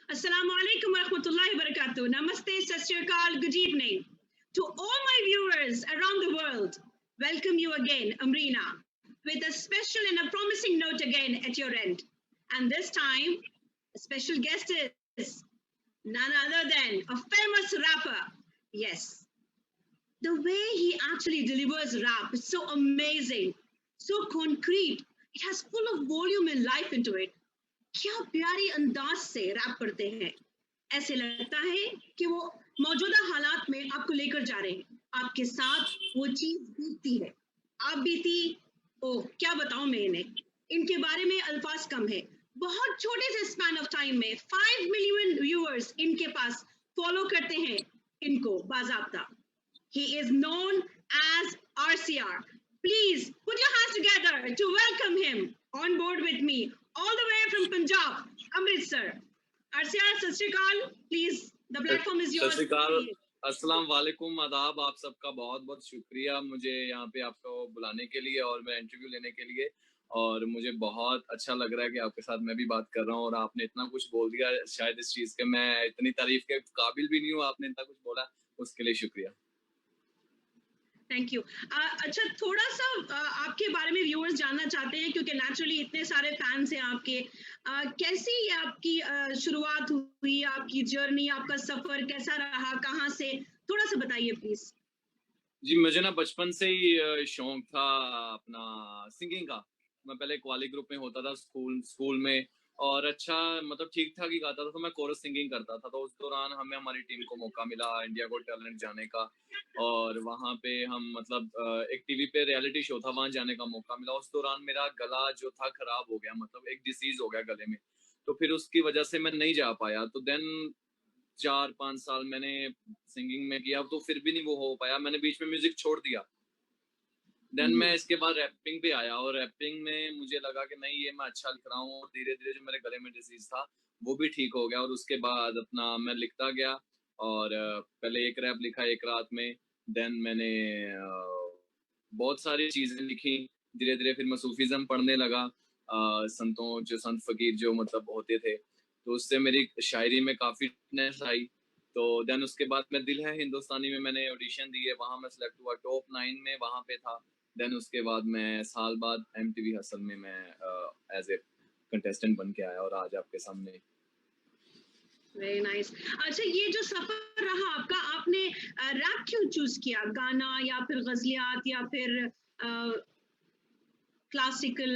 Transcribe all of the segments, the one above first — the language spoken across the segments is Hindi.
Assalamu alaikum wa rahmatullahi wa barakatuh. Namaste, Sat Shri Akal, good evening. To all my viewers around the world, welcome you again, Amrina, with a special and a promising note again at your end. And this time, a special guest is none other than a famous rapper. Yes, the way he actually delivers rap is so amazing, so concrete. It has full of volume and life into it. क्या प्यारी अंदाज से रैप करते हैं, ऐसे लगता है कि वो मौजूदा हालात में आपको लेकर जा रहे हैं, आपके साथ वो चीज बीतती है, आप बीती। ओह क्या बताऊं मैं इन्हें, इनके बारे में अल्फाज कम है। बहुत छोटे से स्पैन ऑफ टाइम में 5 मिलियन व्यूअर्स इनके पास फॉलो करते हैं इनको बाजाब्ता। He is known as RCR. Please put your hands together to welcome him on board with me, all the way from Punjab, Amritsar. RCR, Sat Shri Akal, please, the platform is yours. सत श्री अकाल, अस्सलाम वालेकुम, आदाब। आप सबका बहुत बहुत शुक्रिया मुझे यहाँ पे आपको बुलाने के लिए और मैं इंटरव्यू लेने के लिए। और मुझे बहुत अच्छा लग रहा है कि आपके साथ मैं भी बात कर रहा हूँ और आपने इतना कुछ बोल दिया, शायद इस चीज़ के मैं इतनी तारीफ के काबिल भी नहीं हूँ, आपने इतना कुछ बोला, उसके लिए शुक्रिया। Thank you. अच्छा, थोड़ा सा आपके बारे में व्यूअर्स जानना चाहते हैं क्योंकि नेचुरली इतने सारे फैंस हैं आपके। कैसी आपकी शुरुआत हुई, आपकी जर्नी, आपका सफर कैसा रहा, कहाँ से, थोड़ा सा बताइए प्लीज। जी, मुझे ना बचपन से ही शौक था अपना सिंगिंग का। मैं पहले कव्वाली ग्रुप में होता था स्कूल में और अच्छा मतलब ठीक-ठाक ही गाता था, तो मैं कोरस सिंगिंग करता था। तो उस दौरान हमें हमारी टीम को मौका मिला इंडिया गॉट टैलेंट जाने का और वहाँ पे हम मतलब एक टीवी पे रियलिटी शो था, वहाँ जाने का मौका मिला। उस दौरान मेरा गला जो था खराब हो गया, मतलब एक डिसीज़ हो गया गले में। तो फिर उसकी वजह से मैं नहीं जा पाया। तो देन 4-5 साल मैंने सिंगिंग में किया, तो फिर भी नहीं वो हो पाया, मैंने बीच में म्यूजिक छोड़ दिया। देन मैं इसके बाद रैपिंग पे आया और रैपिंग में मुझे लगा कि नहीं ये मैं अच्छा लिख रहा हूँ और धीरे-धीरे जो मेरे गले में डिसीज़ था, वो भी ठीक हो गया और उसके बाद अपना मैं लिखता गया और पहले एक रैप लिखा एक रात में, देन मैंने बहुत सारी चीज़ें लिखी, धीरे-धीरे फिर मैं सूफ़ीज़्म पढ़ने लगा, संतों जो संत फ़कीर जो मतलब होते थे, तो उससे मेरी शायरी में काफ़ी फिटनेस आई। तो देन उसके बाद मैं दिल है हिंदुस्तानी में मैंने ऑडिशन दी है, वहाँ मैं सेलेक्ट हुआ, टॉप 9 में वहाँ पे था। देन उसके बाद मैं साल बाद एमटीवी हसल में मैं एज़ ए कंटेस्टेंट बन के आया और आज आपके सामने। Very nice. अच्छा, ये जो सफर रहा आपका, आपने रैप क्यों चूज किया, गाना या फिर गजलियात या फिर क्लासिकल,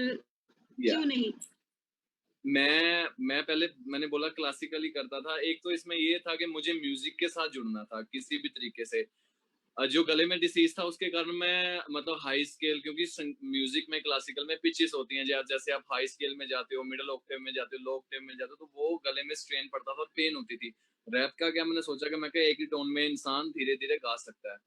क्यों नहीं? मैं पहले मैंने बोला क्लासिकल ही करता था। एक तो इसमें ये था कि मुझे म्यूजिक के साथ जुड़ना था किसी भी तरीके से। जो गले में डिसीज था उसके कारण मैं मतलब हाई स्केल, क्योंकि म्यूजिक में क्लासिकल में पिचेस होती हैं, जैसे आप हाई स्केल में जाते हो, मिडिल ऑक्टेव में जाते हो, लो ऑक्टेव में जाते हो, तो वो गले में स्ट्रेन पड़ता था और पेन होती थी। रैप का क्या, मैंने सोचा कि मैं क्या एक ही टोन में इंसान धीरे धीरे गा सकता है,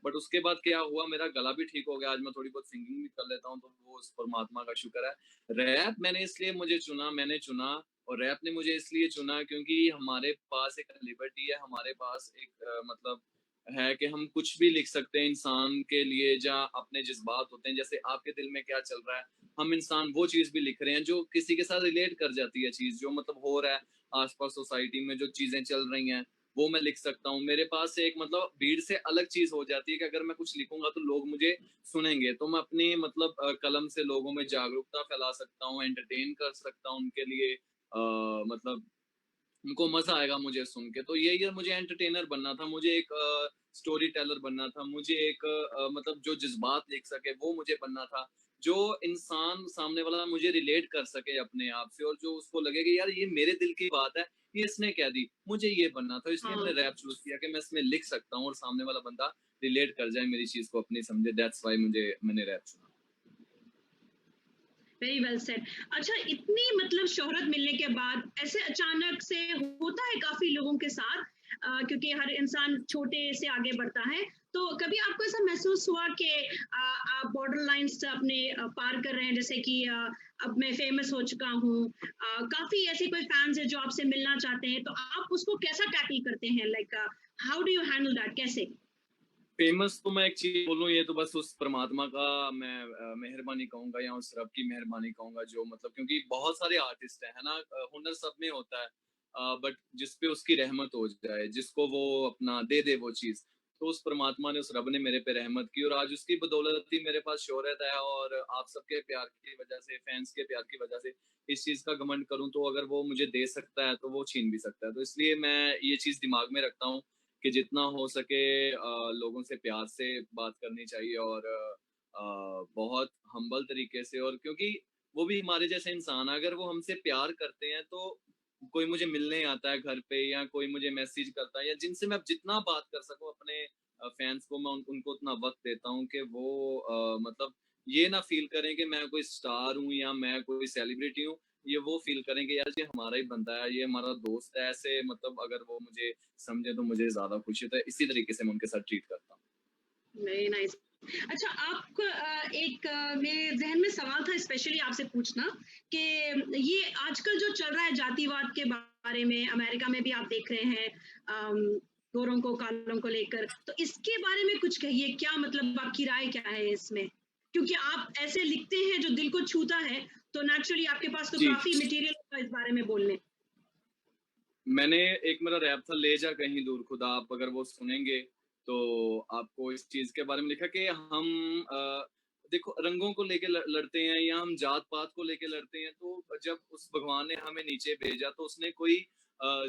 बट उसके बाद क्या हुआ, मेरा गला भी ठीक हो गया, आज मैं थोड़ी बहुत सिंगिंग भी कर लेता हूँ, तो वो उस परमात्मा का शुक्र है। रैप मैंने इसलिए मैंने चुना और रैप ने मुझे इसलिए चुना क्योंकि हमारे पास एक लिबर्टी है, हमारे पास एक मतलब है कि हम कुछ भी लिख सकते हैं इंसान के लिए, जहाँ अपने जज्बात होते हैं, जैसे आपके दिल में क्या चल रहा है, हम इंसान वो चीज भी लिख रहे हैं जो किसी के साथ रिलेट कर जाती है, चीज जो मतलब हो रहा है आसपास सोसाइटी में, जो चीजें चल रही हैं वो मैं लिख सकता हूँ। मेरे पास एक मतलब भीड़ से अलग चीज हो जाती है कि अगर मैं कुछ लिखूंगा तो लोग मुझे सुनेंगे, तो मैं अपनी मतलब कलम से लोगों में जागरूकता फैला सकता हूँ, एंटरटेन कर सकता हूँ उनके लिए, मतलब उनको मजा आएगा मुझे सुन के। तो यही है, मुझे एंटरटेनर बनना था, मुझे एक स्टोरी टेलर बनना था, मुझे एक मतलब जो जज्बात लिख सके वो मुझे बनना था, जो इंसान सामने वाला मुझे रिलेट कर सके अपने आप से और जो उसको लगे कि यार ये मेरे दिल की बात है, ये इसने कह दी, मुझे ये बनना था। इसलिए मैंने रैप चूज किया कि मैं इसमें लिख सकता हूँ और सामने वाला बंदा रिलेट कर जाए मेरी चीज को, अपनी समझे। दैट्स व्हाई मैंने रैप चुना। Very well said. अच्छा, इतनी मतलब शोहरत मिलने के बाद ऐसे अचानक से होता है काफी लोगों के साथ, क्योंकि हर इंसान छोटे से आगे बढ़ता है, तो कभी आपको ऐसा महसूस हुआ कि आप बॉर्डर लाइंस अपने पार कर रहे हैं, जैसे कि अब मैं फेमस हो चुका हूँ, काफी ऐसे कोई फैंस है जो आपसे मिलना चाहते हैं, तो आप उसको कैसा टैकल करते हैं, like how do you handle that, कैसे? फेमस तो मैं एक चीज बोलूँ, ये तो बस उस परमात्मा का मैं मेहरबानी कहूंगा या उस रब की मेहरबानी कहूंगा, जो मतलब क्योंकि बहुत सारे आर्टिस्ट हैं, है ना, हुनर सब में होता है। बट जिस पे उसकी रहमत हो जाए, जिसको वो अपना दे दे वो चीज़। तो उस परमात्मा ने, उस रब ने मेरे पे रहमत की और आज उसकी बदौलत ही मेरे पास शोहरत है और आप सबके प्यार की वजह से, फैन्स के प्यार की वजह से इस चीज़ का घमंड करूँ तो अगर वो मुझे दे सकता है, तो वो छीन भी सकता है। तो इसलिए मैं ये चीज़ दिमाग में रखता हूँ कि जितना हो सके लोगों से प्यार से बात करनी चाहिए और बहुत हम्बल तरीके से, और क्योंकि वो भी हमारे जैसे इंसान हैं, अगर वो हमसे प्यार करते हैं तो कोई मुझे मिलने आता है घर पे या कोई मुझे मैसेज करता है या जिनसे मैं अब जितना बात कर सकूँ अपने फैन्स को, मैं उनको उतना वक़्त देता हूँ कि वो मतलब ये ना फ़ील करें कि मैं कोई स्टार हूँ या मैं कोई सेलिब्रिटी हूँ। ये वो फ़ील करें कि यार ये हमारा ही बंदा है, ये हमारा दोस्त है। ऐसे मतलब अगर वो मुझे समझे तो मुझे ज़्यादा खुशी होता है। इसी तरीके से मैं उनके साथ ट्रीट करता हूँ। Very nice. अच्छा, आपको मेरे ज़हन में सवाल था स्पेशली आपसे पूछना कि ये आजकल जो चल रहा है जातिवाद के बारे में, अमेरिका में भी आप देख रहे हैं, गोरों को, कालों को लेकर, तो इसके बारे में कुछ कहिए, क्या मतलब आपकी राय क्या है इसमें? क्योंकि आप ऐसे लिखते हैं जो दिल को छूता है, तो नेचुरली आपके पास तो जी। काफ़ी मटेरियल होगा इस बारे में बोलने। मैंने एक मेरा रैप था ले जा कहीं दूर खुदा, आप अगर वो सुनेंगे तो आपको इस चीज़ के बारे में लिखा कि हम देखो रंगों को लेके लड़ते हैं या हम जात-पात को लेके लड़ते हैं, तो जब उस भगवान ने हमें नीचे भेजा तो उसने कोई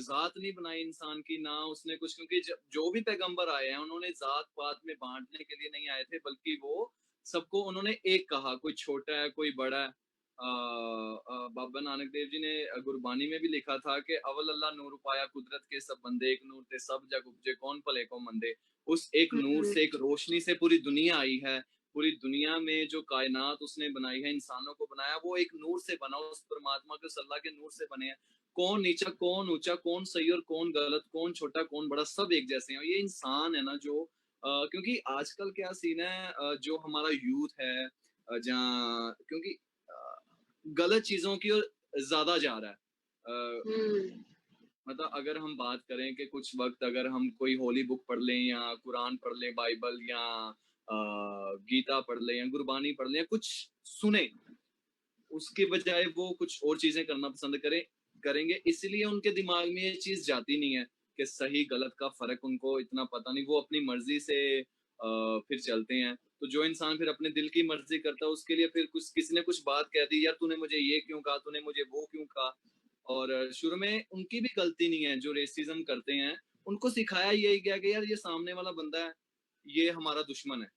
ज़ात नहीं बनाई इंसान की, ना उसने कुछ, क्योंकि ज जो भी पैगंबर आए हैं उन्होंने ज़ात-पात में बाँटने के लिए नहीं आए थे, बल्कि वो सबको उन्होंने एक कहा, कोई छोटा है, कोई बड़ा है। बाबा नानक देव जी ने गुरबानी में भी लिखा था कि अवल अल्लाह नूर पाया कुदरत के सब बंदे, एक नूर ते सब जग उपजे कौन भले को मंदे। उस एक नूर हुँ, से, एक रोशनी से पूरी दुनिया आई है। पूरी दुनिया में जो कायनात उसने बनाई है, इंसानों को बनाया, वो एक नूर से बना, उस परमात्मा के, उस अल्लाह के नूर से बने हैं। कौन नीचा, कौन ऊँचा, कौन सही और कौन गलत, कौन छोटा, कौन बड़ा, सब एक जैसे हैं। और ये इंसान है ना जो क्योंकि आजकल क्या सीन है, जो हमारा यूथ है, जहाँ क्योंकि गलत चीज़ों की ओर ज़्यादा जा रहा है। हुँ, मतलब अगर हम बात करें कि कुछ वक़्त अगर हम कोई होली बुक पढ़ लें या कुरान पढ़ लें, बाइबल या गीता पढ़ लें या गुरबानी पढ़ लें या कुछ सुनें, उसके बजाय वो कुछ और चीज़ें करना पसंद करेंगे, इसलिए उनके दिमाग में ये चीज़ जाती नहीं है कि सही-गलत का फ़र्क उनको इतना पता नहीं, वो अपनी मर्ज़ी से फिर चलते हैं। तो जो इंसान फिर अपने दिल की मर्ज़ी करता है, उसके लिए फिर कुछ किसी ने कुछ बात कह दी, यार तूने मुझे ये क्यों कहा, तूने मुझे वो क्यों कहा? और शुरू में उनकी भी गलती नहीं है, जो रेसिज़्म करते हैं, उनको सिखाया यही गया कि यार ये सामने वाला बंदा है, ये हमारा दुश्मन है।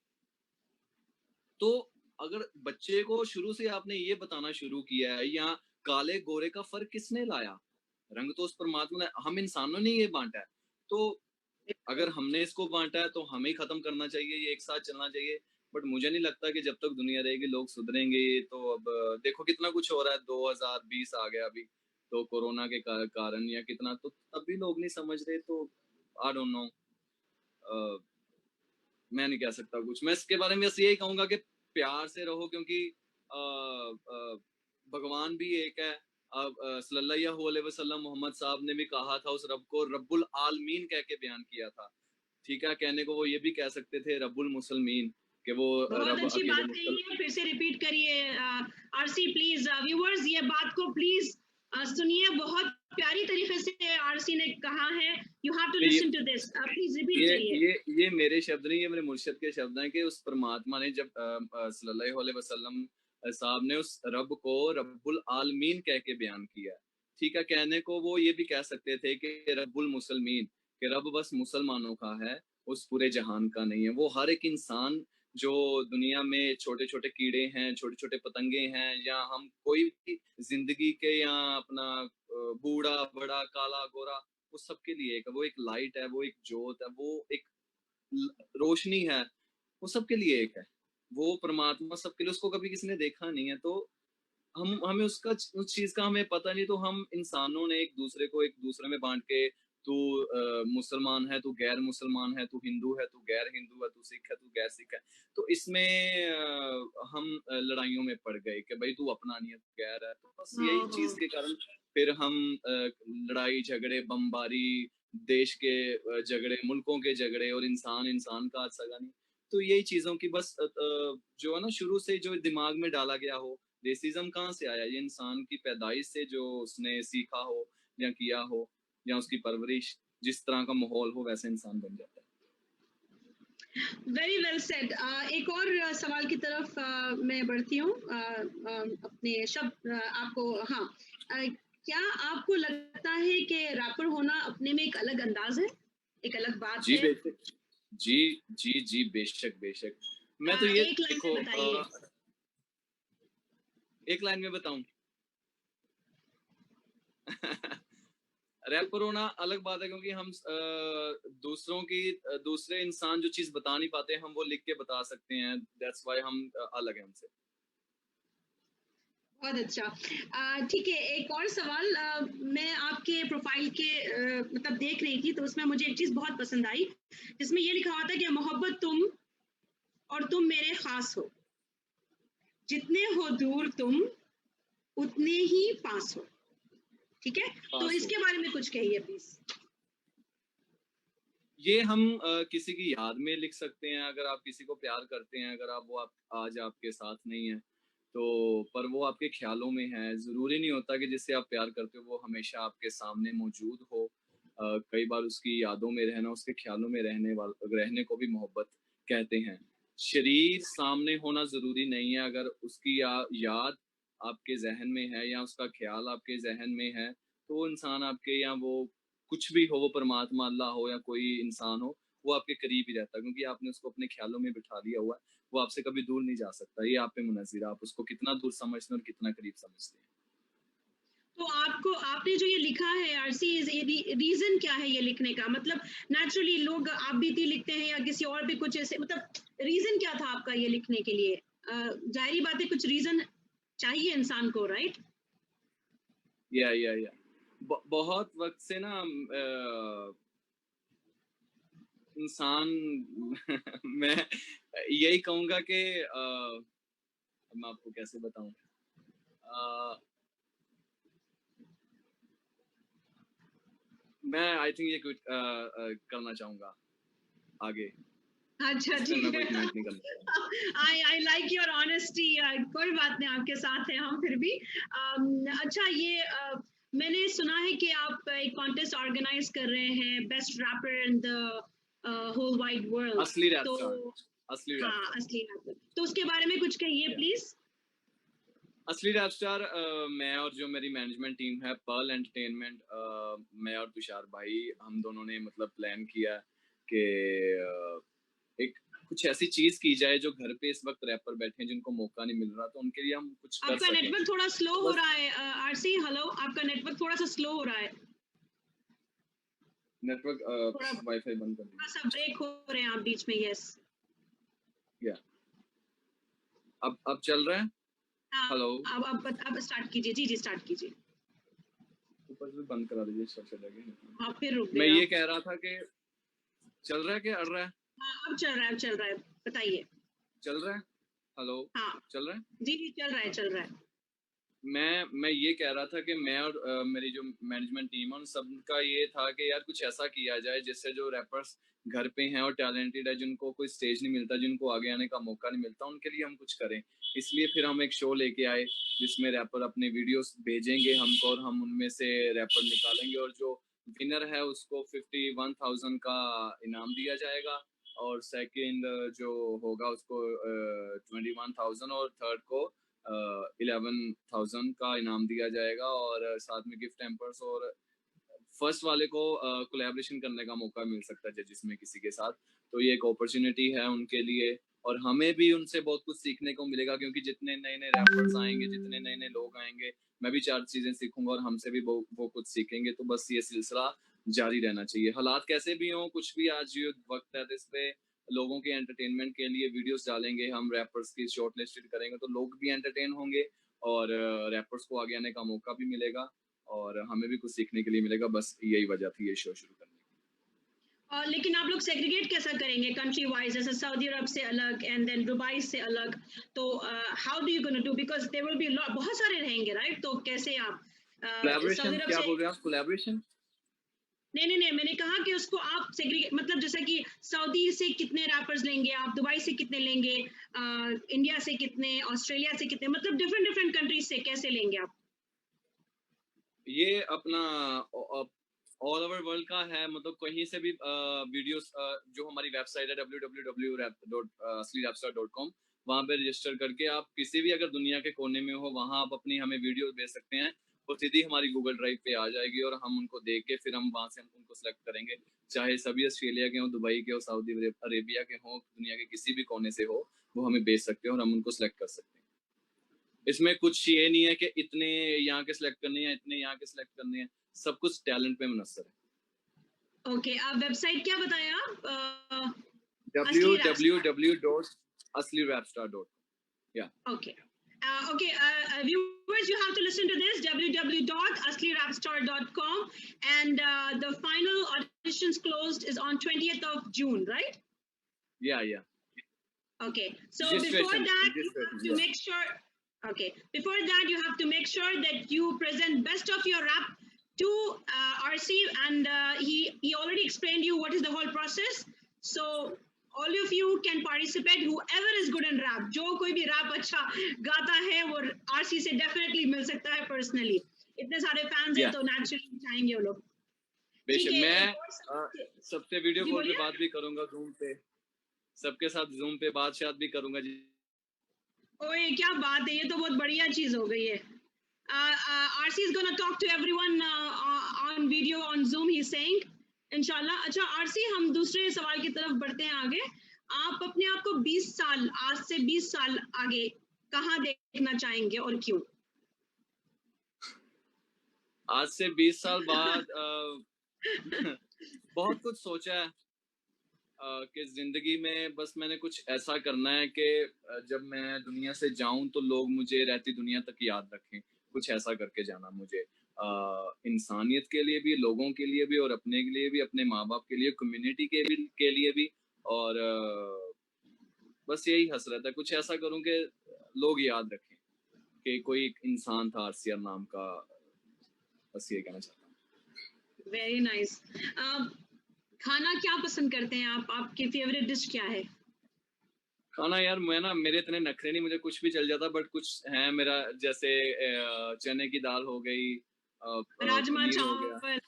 तो अगर बच्चे को शुरू से आपने ये बताना शुरू किया है, या काले गोरे का फर्क किसने लाया? रंग तो उस परमात्मा ने, हम इंसानों ने ये बांटा है। तो अगर हमने इसको बांटा है तो हमें ही खत्म करना चाहिए, ये एक साथ चलना चाहिए। बट मुझे नहीं लगता कि जब तक दुनिया रहेगी लोग सुधरेंगे। तो अब देखो कितना कुछ हो रहा है, 2020 आ गया अभी, तो कोरोना के कारण या कितना, तो तब भी लोग नहीं समझ रहे। तो आई डोंट नो, मैं नहीं कह सकता कुछ। मैं इसके बारे में बस यही कहूँगा कि प्यार से रहो, क्योंकि भगवान भी एक है। सल्लल्लाहु अलैहि वसल्लम मोहम्मद साहब ने भी कहा था, उस रब को रब्बुल आलमीन कह के बयान किया था। ठीक है, कहने को वो ये भी कह सकते थे रब्बुल मुसलमीन, कि वो बहुत रब अच्छी अकेले बात कही मुसल है, फिर से रिपीट करिए आरसी प्लीज। व्यूअर्स ये बात को प्लीज सुनिए, बहुत प्यारी तरीके से आरसी ने कहा है। यू हैव टू ये listen to this, please repeat ये करिए। ये ये मेरे शब्द नहीं, ये मेरे मुर्शिद के शब्द हैं कि उस परमात्मा ने जब सल्लल्लाहु अलैहि वसल्लम साहब ने उस रब को रब्बुल आलमीन कह के बयान किया है। ठीक है, कहने को वो ये भी कह सकते थे कि रब्बुल मुसलमीन, कि रब बस मुसलमानों का है, उस पूरे जहान का नहीं है। वो हर एक इंसान जो दुनिया में छोटे-छोटे कीड़े हैं, छोटे-छोटे पतंगे हैं, या हम कोई भी ज़िंदगी के, या अपना बूढ़ा, बड़ा, काला, गोरा, वो सबके लिए एक है। वो एक लाइट है, वो एक जोत है, वो एक रोशनी है, वो सबके लिए एक है। वो परमात्मा सबके लिए, उसको कभी किसी ने देखा नहीं है। तो हम हमें उसका उस चीज़ का हमें पता नहीं, तो हम इंसानों ने एक दूसरे को एक दूसरे में बांट के, तू मुसलमान है, तू गैर मुसलमान है, तू हिंदू है, तू गैर हिंदू है, तू सिख है, तू गैर सिख है। तो इसमें हम लड़ाइयों में पड़ गए कि भाई तू अपना नहीं है, तू गैर है। तो बस यही हाँ, चीज़ हाँ। के कारण फिर हम लड़ाई झगड़े, बमबारी, देश के झगड़े, मुल्कों के झगड़े, और इंसान इंसान का आज सगा नहीं। तो यही चीज़ों की बस जो है ना, शुरू से जो दिमाग में डाला गया हो, रेसिज़्म कहाँ से आया? ये इंसान की पैदाइश से जो उसने सीखा हो या किया हो। या उसकी परवरिश, जिस तरह का माहौल हो वैसे इंसान बन जाता है। Very well said. एक और सवाल की तरफ मैं बढ़ती हूँ। अपने शब्द आपको, हाँ, क्या आपको लगता है कि रैपर होना अपने में एक अलग अंदाज है, एक अलग बात जी है? बेशक, जी जी जी, बेशक बेशक। मैं तो ये एक लाइन देखो, में बताइए। एक लाइन में बताऊं? रैपर होना अलग बात है, क्योंकि हम दूसरों की दूसरे इंसान जो चीज बता नहीं पाते हम वो लिख के बता सकते हैं, दैट्स व्हाई हम अलग हैं उनसे। बहुत अच्छा। ठीक है, एक और सवाल। मैं आपके प्रोफाइल के मतलब देख रही थी, तो उसमें मुझे एक चीज़ बहुत पसंद आई, जिसमें ये लिखा हुआ था कि मोहब्बत तुम और तुम मेरे खास हो, जितने हो दूर तुम उतने ही पास हो। ठीक है, तो पास हो। इसके बारे में कुछ कहिए प्लीज। ये हम किसी की याद में लिख सकते हैं, अगर आप किसी को प्यार करते हैं, अगर आप आज आपके साथ नहीं है तो, पर वो आपके ख्यालों में है। ज़रूरी नहीं होता कि जिससे आप प्यार करते हो वो हमेशा आपके सामने मौजूद हो। कई बार उसकी यादों में रहना, उसके ख्यालों में रहने को भी मोहब्बत कहते हैं। शरीर सामने होना ज़रूरी नहीं है, अगर उसकी याद आपके ज़हन में है या उसका ख्याल आपके ज़हन में है, तो वो इंसान आपके, या वो कुछ भी हो, वो परमात्मा, अल्लाह हो या कोई इंसान हो, वो आपके करीब ही रहता है, क्योंकि आपने उसको अपने ख्यालों में बिठा लिया हुआ है। वो आपसे कभी दूर नहीं जा सकता। ये आप पे मुनज़्ज़िर है, आप उसको कितना दूर समझते हैं और कितना करीब समझते हैं। तो आपको, आपने जो ये लिखा है आरसी, रीजन क्या है ये लिखने का? मतलब नेचुरली लोग आप बीती लिखते हैं या किसी और भी कुछ ऐसे, मतलब रीजन क्या था आपका ये लिखने के लिए? जाहिर बात है कुछ रीजन चाहिए इंसान को, राइट? या बहुत वक्त से ना इंसान मैं यही कहूँगा कि मैं आपको कैसे बताऊँ, मैं आई थिंक ये क्विट करना चाहूँगा आगे। अच्छा, इस पे मैं ठीक कोई है। कमेंट नहीं करना चाहूँगा। I like your honesty. कोई बात नहीं, आपके साथ हैं हम फिर भी। अच्छा, ये मैंने सुना है कि आप एक कॉन्टेस्ट ऑर्गेनाइज कर रहे हैं, best rapper in the whole wide world. असली रैप तो स्टार, असली रैप हाँ, स्टार। असली रैपर, तो उसके बारे में कुछ कहिए या प्लीज। असली रैप स्टार, मैं और जो मेरी मैनेजमेंट टीम है पर्ल एंटरटेनमेंट, मैं और तुषार भाई, हम दोनों ने मतलब प्लान किया कि एक कुछ ऐसी चीज की जाए जो घर पे इस वक्त रैपर बैठे हैं जिनको मौका नहीं मिल रहा, तो उनके लिए हम कुछ कर आपका सकें। नेटवर्क थोड़ा स्लो तो हो बस रहा है आरसी। हेलो, आपका नेटवर्क थोड़ा सा स्लो हो रहा है। नेटवर्क, थोड़ा वाईफाई बंद कर थोड़ा सा दीजिए। ब्रेक हो रहे हैं आप बीच में। यस। या अब चल रहा है? हाँ, हेलो, अब स्टार्ट कीजिए। जी जी, स्टार्ट कीजिए। ऊपर से बंद करा दीजिए, सब चलेगा। हाँ, फिर रुक मैं गया। ये कह रहा था कि चल रहा है कि अड़ रहा है? हाँ, अब चल रहा है, अब चल रहा है, बताइए। चल रहा है। हेलो, हाँ, चल रहा है। जी जी, चल रहा है, चल रहा है। मैं ये कह रहा था कि मैं और मेरी जो मैनेजमेंट टीम है उन सबका ये था कि यार कुछ ऐसा किया जाए जिससे जो रैपर्स घर पे हैं और टैलेंटेड है, जिनको कोई स्टेज नहीं मिलता, जिनको आगे आने का मौका नहीं मिलता, उनके लिए हम कुछ करें। इसलिए फिर हम एक शो लेके आए जिसमें रैपर अपने वीडियोस भेजेंगे हमको और हम उनमें से रैपर निकालेंगे, और जो विनर है उसको 51,000 का इनाम दिया जाएगा, और सेकंड जो होगा उसको 21,000, और थर्ड को 11,000 का इनाम दिया जाएगा, और साथ में गिफ्ट हैम्पर्स, और फर्स्ट वाले को कोलैबोरेशन करने का मौका मिल सकता है जजिस में किसी के साथ। तो ये एक अपॉर्चुनिटी है उनके लिए, और हमें भी उनसे बहुत कुछ सीखने को मिलेगा, क्योंकि जितने नए नए रैपर्स आएंगे, जितने नए नए लोग आएंगे, मैं भी 4 चीजें सीखूंगा और हमसे भी वो कुछ सीखेंगे। तो बस ये सिलसिला जारी रहना चाहिए, हालात कैसे भी हों, कुछ भी। आज ये वक्त है तो इस पे लोगों के एंटरटेनमेंट के लिए वीडियोस डालेंगे हम, रैपर्स की शॉर्ट लिस्टेड करेंगे तो लोग भी एंटरटेन होंगे, और रैपर्स को आगे आने का मौका भी मिलेगा, और हमें भी कुछ सीखने के लिए मिलेगा। बस यही वजह थी ये शो शुरू करने की। लेकिन आप लोग सेग्रीगेट कैसा करेंगे कंट्री वाइज? जैसे सऊदी अरब से अलग एंड देन दुबई से अलग, तो how do you gonna do? Because there will be बहुत सारे रहेंगे, राइट? तो कैसे आप सऊदी कोलैबोरेशन अरब क्या से? बोल रहे हैं आप? कोलैबोरेशन? नहीं नहीं नहीं, मैंने कहा कि उसको आप सेग्रीगेट, मतलब जैसा कि सऊदी से कितने रैपर्स लेंगे आप, दुबई से कितने लेंगे, इंडिया से कितने, ऑस्ट्रेलिया से कितने, मतलब डिफरेंट डिफरेंट कंट्रीज से कैसे लेंगे आप? ये अपना ऑल ओवर वर्ल्ड का है, मतलब कहीं से भी वीडियोस, जो हमारी वेबसाइट है www.asleyrapstar.com, वहाँ पे रजिस्टर करके आप किसी भी अगर दुनिया के कोने में हो वहाँ आप अपनी हमें वीडियो भेज सकते हैं, वो सीधी हमारी गूगल ड्राइव पे आ जाएगी और हम उनको देख के फिर हम वहाँ से उनको सेलेक्ट करेंगे, चाहे सभी ऑस्ट्रेलिया के हो, दुबई के हो, सऊदी अरेबिया के हो, दुनिया के किसी भी कोने से हो, वो हमें भेज सकते हो और हम उनको सेलेक्ट कर सकते हैं। इसमें कुछ ये नहीं है कि इतने यहाँ के सिलेक्ट करने हैं, इतने यहाँ के सिलेक्ट करने हैं, सब कुछ टैलेंट पे मुनस्सर है। ओके, आप वेबसाइट क्या बताया आप? www.asleyrapstar.com. Yeah. Okay. Viewers, you have to listen to this, www.asleyrapstar.com, and the final auditions closed is on 20th of June, right? Yeah. Okay, so before that, you have to make sure. Okay, before that, you have to make sure that you present best of your rap to RC, and he already explained you what is the whole process. So all of you can participate. Whoever is good in rap, जो कोई भी rap अच्छा गाता है, वो RC से definitely मिल सकता है personally. इतने सारे fans हैं तो naturally चाहेंगे वो लोग. बेशक मैं सबसे वीडियो कॉल पे बात भी करूंगा, Zoom पे, सबके साथ Zoom पे बात भी करूंगा जी. ओए क्या बात है, ये तो बहुत बढ़िया चीज हो गई है. RC is gonna talk to everyone on video on Zoom, he's saying. इंशाल्लाह. अच्छा RC, हम दूसरे सवाल की तरफ बढ़ते हैं आगे. आप अपने आप को 20 साल, आज से 20 साल आगे कहाँ देखना चाहेंगे और क्यों? आज से 20 साल बाद बहुत कुछ सोचा है कि जिंदगी में बस मैंने कुछ ऐसा करना है कि जब मैं दुनिया से जाऊं तो लोग मुझे रहती दुनिया तक याद रखें. कुछ ऐसा करके जाना मुझे, इंसानियत के लिए भी, लोगों के लिए भी और अपने के लिए भी, अपने माँ बाप के लिए, कम्युनिटी के लिए भी. और बस यही हसरत है, कुछ ऐसा करूं कि लोग याद रखें कि कोई एक इंसान था आरसीआर नाम का. बस ये कहना चाहता हूँ. Very nice. खाना क्या पसंद करते हैं आप? आपकी फेवरेट डिश क्या है? खाना यार मैं ना, मेरे इतने नखरे नहीं, मुझे कुछ भी चल जाता, बट कुछ है मेरा, जैसे चने की दाल हो गई, राजमा चावल.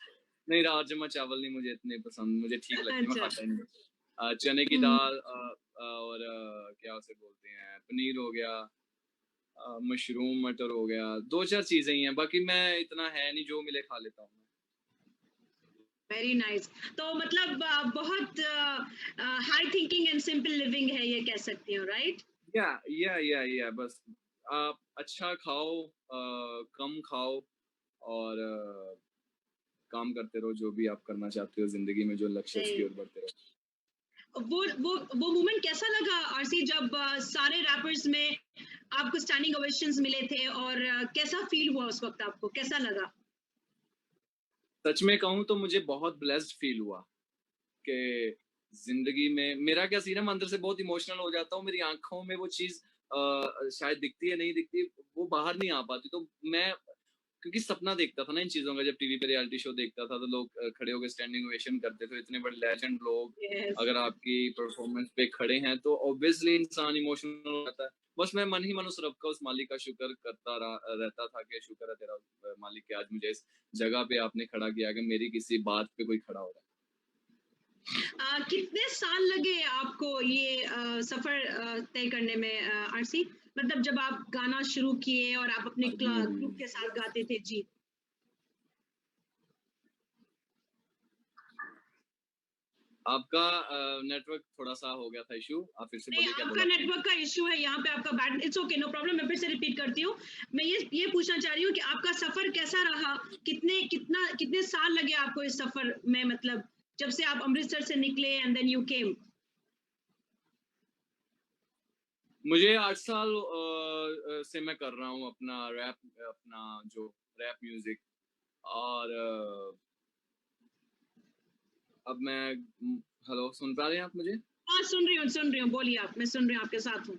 नहीं राजमा चावल नहीं मुझे इतने पसंद, मुझे ठीक लगते हैं, मैं खाता ही नहीं. चने की दाल और क्या उसे बोलते हैं, पनीर हो गया, मशरूम मटर हो गया, 2-4 चीजें ही हैं, बाकी मैं इतना है नहीं, जो मिले खा लेता हूँ. Very nice. तो मतलब बहुत high thinking and simple living है, ये कह सकती हूँ, राइट? या बस आप अच्छा खाओ, कम खाओ और काम करते रहो, जो भी आप करना चाहते हो जिंदगी में, जो लक्ष्य की ओर बढ़ते रहो. वो मोमेंट कैसा लगा आरसी, जब सारे रैपर्स में आपको स्टैंडिंग ओवेशंस मिले थे, और कैसा फील हुआ उस वक्त? आपको कैसा लगा? सच में कहूँ तो मुझे बहुत ब्लेस्ड फील हुआ कि जिंदगी में मेरा क्या सीन है, मैं अंदर से बहुत इमोशनल हो जाता हूँ, मेरी आंखों में वो चीज शायद दिखती है, नहीं दिखती, वो बाहर नहीं आ पाती. तो मैं क्योंकि सपना देखता था ना इन चीजों का, जब टीवी पे रियलिटी शो देखता था तो लोग खड़े होकर स्टैंडिंग ओवेशन करते थे, इतने बड़े लेजेंड लोग. अगर आपकी परफॉर्मेंस पे खड़े हैं तो ऑब्वियसली इंसान इमोशनल हो जाता है. बस मैं मन ही मन उस रब का, उस मालिक का शुक्र करता रहता था कि शुक्र है तेरा मालिक कि आज मुझे इस जगह पे आपने खड़ा किया, कि मेरी किसी बात पे कोई खड़ा हो रहा है. कितने साल लगे आपको ये सफर तय करने में आरसी? मतलब जब आप गाना शुरू किए और आप अपने ग्रुप के साथ गाते थे जी. आपका नेटवर्क थोड़ा सा हो गया था इशू, आप फिर से बोलिए. आपका नेटवर्क का इशू है यहाँ पे, आपका bad. It's okay, no problem. मैं फिर से रिपीट करती हूँ. मैं ये पूछना चाह रही हूँ कि आपका सफर कैसा रहा? कितने साल लगे आपको इस सफर में, मतलब जब से आप अमृतसर से निकले एंड देन यू केम? मुझे 8 साल से मैं कर रहा हूँ अपना जो रैप म्यूजिक, और अब मैं, हेलो सुन पा रहे हैं आप मुझे? हाँ सुन रही हूँ, बोलिए आप, मैं सुन रही हूँ, आपके साथ हूँ.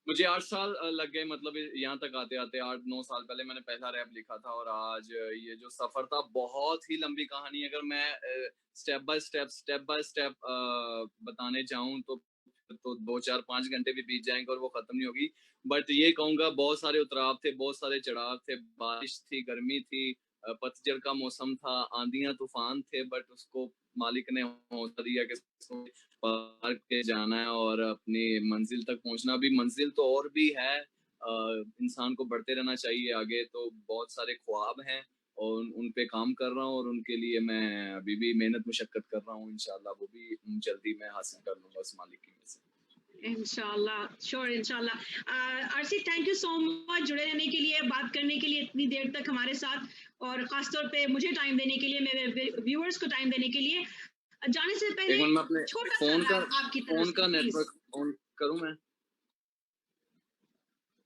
मुझे 8 साल लग गए, मतलब यहाँ तक आते आते 8-9 साल पहले मैंने पहला रैप लिखा था, और आज ये जो सफर था बहुत ही लंबी कहानी है. अगर मैं स्टेप बाय स्टेप बताने जाऊं तो 2-4-5 घंटे भी बीत जाएंगे और वो खत्म नहीं होगी. बट ये कहूंगा बहुत सारे उतराव थे, बहुत सारे चढ़ाव थे, बारिश थी, गर्मी थी, पतझड़ का मौसम था, आंधियां तूफान थे, बट उसको मालिक ने हौसला दिया कि इसको पार के जाना है और अपनी मंजिल तक पहुंचना। भी मंजिल तो और भी है, इंसान को बढ़ते रहना चाहिए आगे। तो बहुत सारे ख्वाब हैं और उन पे काम कर रहा हूँ और उनके लिए मैं अभी भी मेहनत मुशक्कत कर रहा हूँ। इंशाल्लाह वो भी जल्दी मैं हासिल कर लूंगा उस मालिक की वजह से। इंशाल्लाह, श्योर इंशाल्लाह। RC, thank you so much जुड़े रहने के लिए, बात करने के लिए इतनी देर तक हमारे साथ, और खासतौर पे मुझे टाइम देने के लिए, मेरे व्यूअर्स को टाइम देने के लिए। जाने से पहले एक मिनट, मैं अपने छोटा सा फोन का रैप आपकी तरफ फोन से, का प्लीज। नेटवर्क ऑन करूं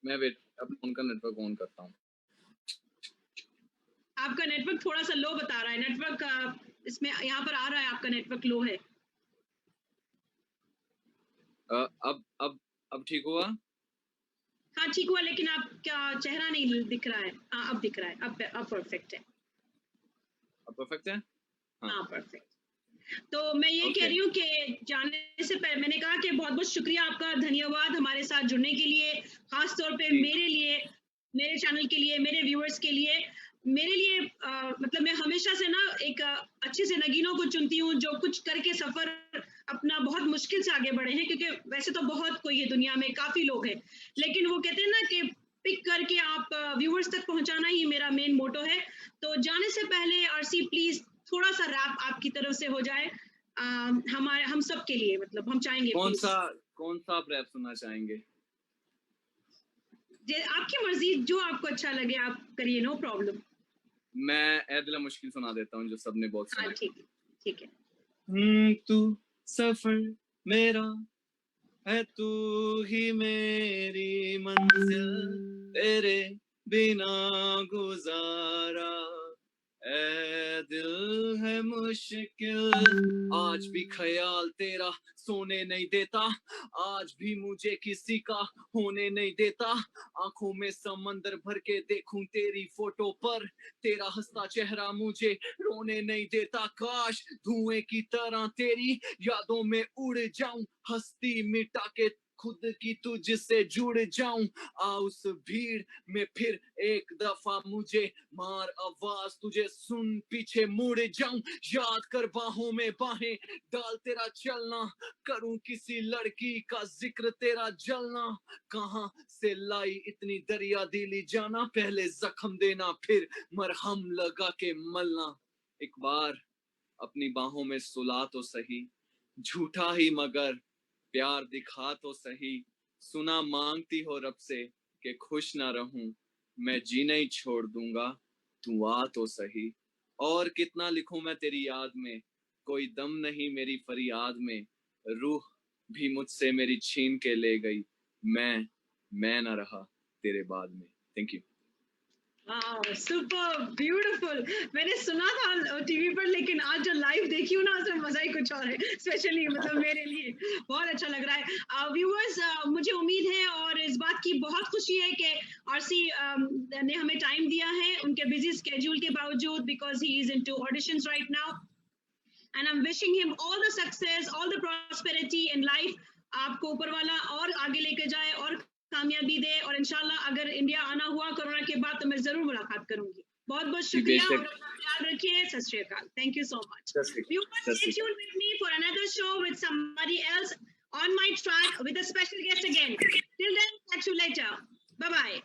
मैं वेट, अब फोन का नेटवर्क ऑन करता हूँ। आपका नेटवर्क थोड़ा सा लो बता रहा है, नेटवर्क इसमें यहाँ पर आ रहा है आपका नेटवर्क लो है। अब ठीक हुआ? हाँ ठीक हुआ, लेकिन आपका चेहरा नहीं दिख रहा है। हाँ अब दिख रहा है, अब परफेक्ट है। अब परफेक्ट है? हाँ परफेक्ट। तो मैं ये कह रही हूँ कि जाने से पहले मैंने कहा कि बहुत बहुत शुक्रिया आपका, धन्यवाद हमारे साथ जुड़ने के लिए, खास तौर पे मेरे लिए, मेरे चैनल के लिए, मेरे व्यूअर्स के लिए। मेरे लिए मतलब मैं हमेशा से ना एक अच्छे से नगीनों को चुनती हूँ जो कुछ करके सफर अपना बहुत मुश्किल से आगे बढ़े हैं, क्योंकि वैसे तो बहुत कोई है दुनिया में, काफी लोग हैं, लेकिन वो कहते हैं ना कि पिक करके आप व्यूअर्स तक पहुंचाना ही मेरा मेन मोटो है। तो जाने से पहले आरसी प्लीज थोड़ा सा रैप आपकी तरफ से हो जाए, हमारे हम सब के लिए, मतलब हम चाहेंगे। कौन सा आप रैप सुनना चाहेंगे? आपकी मर्जी, जो आपको अच्छा लगे आप करिए, नो प्रॉब्लम। मैं ऐ दिल मुश्किल सुना देता हूँ जो सबने बहुत सुना। हाँ ठीक है। तू सफर मेरा है, तू ही मेरी मंजिल, तेरे बिना गुजारा ऐ दिल है मुश्किल। आज भी ख्याल तेरा सोने नहीं देता, आज भी मुझे किसी का होने नहीं देता। आंखों में समंदर भर के देखूं तेरी फोटो पर, तेरा हंसता चेहरा मुझे रोने नहीं देता। काश धुएं की तरह तेरी यादों में उड़ जाऊं, हस्ती मिटा के खुद की तुझसे जुड़ जाऊं। आ उस भीड़ में फिर एक दफा मुझे मार आवाज, तुझे सुन पीछे मुड़ जाऊं। याद कर बाहों में बाहें डाल तेरा चलना, करूं किसी लड़की का जिक्र तेरा जलना। कहां से लाई इतनी दरिया दिली जाना, पहले जख्म देना फिर मरहम लगा के मलना। एक बार अपनी बाहों में सुला तो सही, झूठा ही मगर प्यार दिखा तो सही। सुना मांगती हो रब से कि खुश ना रहूं, मैं जीना ही छोड़ दूंगा, तू आ तो सही। और कितना लिखूं मैं तेरी याद में, कोई दम नहीं मेरी फरियाद में। रूह भी मुझसे मेरी छीन के ले गई, मैं ना रहा तेरे बाद में। Thank you. Super beautiful. मैंने सुना था टीवी पर, लेकिन आज जो लाइव देखी हूँ ना, उसमें मजा ही कुछ और है, स्पेशली मतलब मेरे लिए बहुत अच्छा लग रहा है। व्यूअर्स, मुझे उम्मीद है और इस बात की बहुत खुशी है कि आरसी ने हमें टाइम दिया है उनके बिजी स्केड्यूल के बावजूद, because he is into auditions right now, and I am wishing him all the success, all the prosperity in life. आपको ऊपर वाला और आगे लेके जाए और कामयाबी दे, और इंशाल्लाह अगर इंडिया आना हुआ कोरोना के बाद तो मैं जरूर मुलाकात करूंगी। बहुत बहुत शुक्रिया और अपना ख्याल रखिए। सत श्री अकाल। Thank you so much. Stay tuned with me for another show with somebody else on my track with a special guest again. Till then, catch you later. Bye bye.